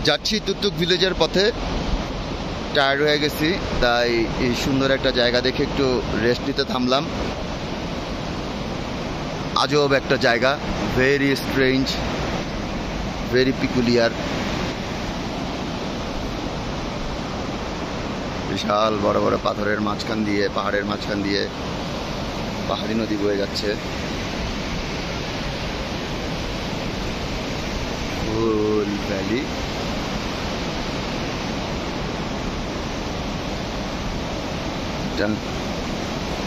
যাচ্ছি তুতুক ভিলেজের পথে, টায়ার্ড হয়ে গেছি, তাই এই সুন্দর একটা জায়গা দেখে একটু রেস্ট নিতে থামলাম। আজব একটা জায়গা, ভেরি স্ট্রেঞ্জ, ভেরি পিকুলিয়ার। বিশাল বড় বড় পাথরের মাঝখান দিয়ে, পাহাড়ের মাঝখান দিয়ে পাহাড়ি নদী বয়ে যাচ্ছে। ফুল ভ্যালি।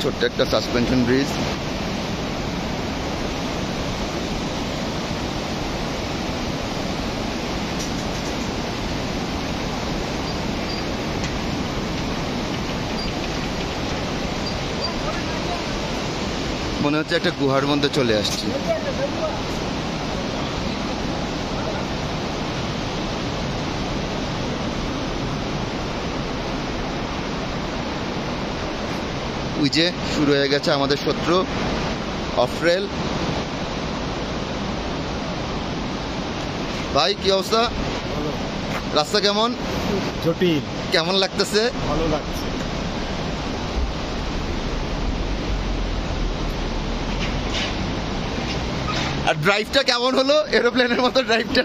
ছোট্ট একটা সাসপেনশন ব্রিজ। মনে হচ্ছে একটা গুহার মধ্যে চলে আসছি। ওই যে শুরু হয়ে গেছে আমাদের শত্রু অফরেল। ভাই কি অবস্থা? রাস্তা কেমন? জটিল। কেমন লাগতেছে? ভালো লাগছে। আর ড্রাইভটা কেমন হলো? এরোপ্লেনের মতো ড্রাইভটা।